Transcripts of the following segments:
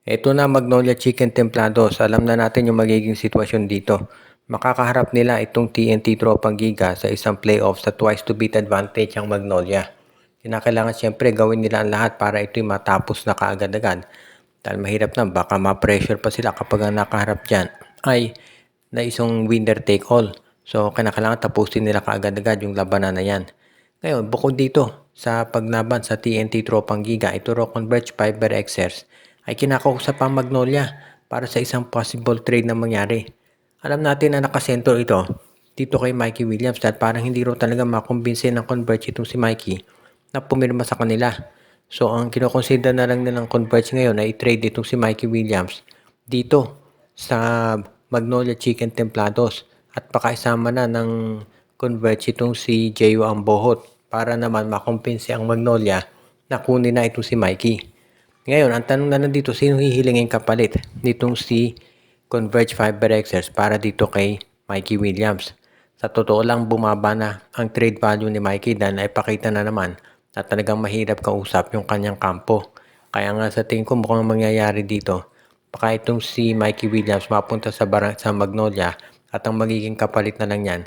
Ito na Magnolia Chicken Templados. Alam na natin yung magiging sitwasyon dito. Makakaharap nila itong TNT Tropang Giga sa isang playoff sa twice to beat advantage ang Magnolia. Kinakailangan siyempre gawin nila ang lahat para ito'y matapos na kaagad-agad. Dahil mahirap na, baka ma-pressure pa sila kapag ang nakaharap dyan ay na isang winner take all. So kinakailangan tapusin nila kaagad-agad yung labanan na yan. Ngayon, bukod dito sa paglaban sa TNT Tropang Giga, ito raw Converge Fiber Xers ay kinakausap ang Magnolia para sa isang possible trade na mangyari. Alam natin na nakasentro ito dito kay Mikey Williams at parang hindi raw talaga makumbinsin ng Converge itong si Mikey na pumirma sa kanila. So ang kinoconsider na lang nilang Converge ngayon ay i-trade itong si Mikey Williams dito sa Magnolia Chicken Templados at pakaisama na ng Converge itong si Jeyo Ambohot para naman makumpinsi ang Magnolia na kunin na itong si Mikey. Ngayon, ang tanong na dito, sino hihilingin kapalit nitong si Converge Fiber Xers para dito kay Mikey Williams? Sa totoo lang, bumaba na ang trade value ni Mikey dahil naipakita na naman na talagang mahirap kausap yung kanyang kampo. Kaya nga sa tingin ko mukhang mangyayari dito. Baka itong si Mikey Williams mapunta sa Magnolia at ang magiging kapalit na lang yan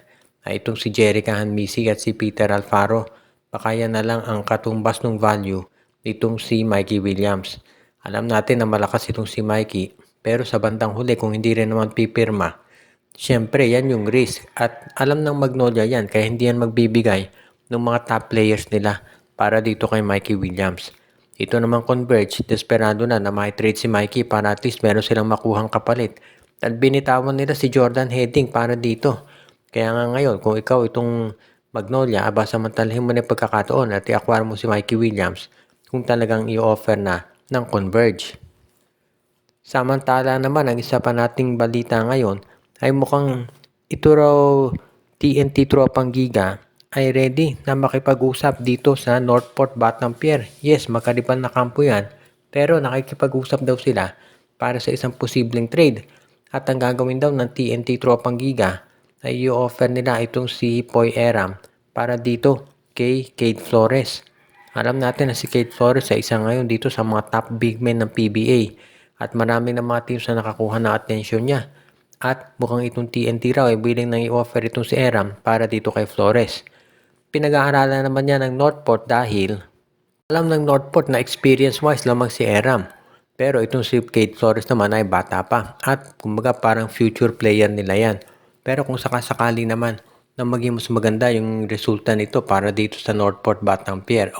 ay itong si Jerica Hanmisi at si Peter Alfaro. Baka yan na lang ang katumbas ng value itong si Mikey Williams. Alam natin na malakas itong si Mikey, pero sa bandang huli kung hindi rin naman pipirma, syempre yan yung risk at alam ng Magnolia yan kaya hindi yan magbibigay ng mga top players nila para dito kay Mikey Williams. Ito naman Converge, desperado na ma-trade si Mikey para at least meron silang makuhang kapalit. At binitawan nila si Jordan Heading para dito. Kaya nga ngayon, kung ikaw itong Magnolia, samantalahin mo na yung pagkakataon at i-acquire mo si Mikey Williams kung talagang i-offer na ng Converge. Samantala naman, ang isa pa nating balita ngayon ay mukhang ito raw TNT Tropang Giga ay ready na makipag-usap dito sa Northport Batang Pier. Yes, makaliban na kampo yan, pero nakikipag-usap daw sila para sa isang posibleng trade. At ang gagawin daw ng TNT Tropang Giga ay i-offer nila itong si Poy Eram para dito kay Cade Flores. Alam natin na si Cade Flores ay isa ngayon dito sa mga top big men ng PBA at marami ng mga teams na nakakuha ng atensyon niya. At mukhang itong TNT raw ay willing nang i-offer itong si Eram para dito kay Flores. Pinag-aaralan naman niya ng Northport dahil alam ng Northport na experience-wise lamang si Eram. Pero itong si Cade Flores naman ay bata pa at kumbaga parang future player nila yan. Pero kung sakasakali naman na maging mas maganda yung resulta nito para dito sa Northport Batang Pier,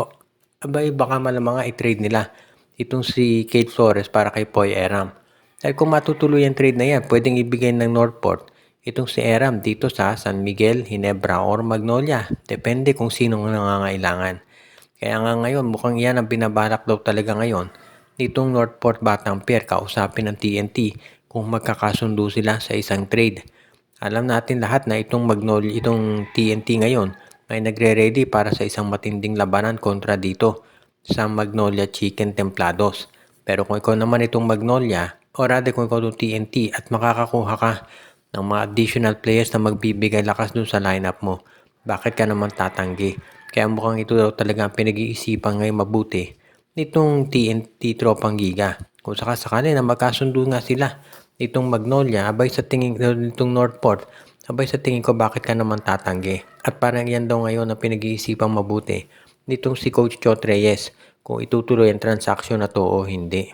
abay baka malamang i-trade nila itong si Cade Flores para kay Poy Eram. Dahil kung matutuloy ang trade na yan, pwedeng ibigay ng Northport itong si Eram dito sa San Miguel, Ginebra or Magnolia. Depende kung sinong nangangailangan. Kaya nga ngayon, mukhang yan ang binabalak daw talaga ngayon nitong Northport Batang Pier kausapin ng TNT kung magkakasundo sila sa isang trade. Alam natin lahat na itong Magnolia, itong TNT ngayon ay nagre-ready para sa isang matinding labanan kontra dito sa Magnolia Chicken Templados. Pero kung ikaw naman itong Magnolia, o rather kung ikaw itong TNT at makakakuha ka ng mga additional players na magbibigay lakas dun sa lineup mo, bakit ka naman tatanggi? Kaya mukhang ito daw talaga ang pinag-iisipan ngayon mabuti nitong TNT Tropang Giga. Kung sakasakali na magkasundo nga sila nitong Magnolia, abay sa tingin nitong Northport, abay sa tingin ko bakit ka naman tatanggi? At parang yan daw ngayon ang pinag-iisipang mabuti nitong si Coach Chot Reyes kung itutuloy ang transaksyon na to o hindi.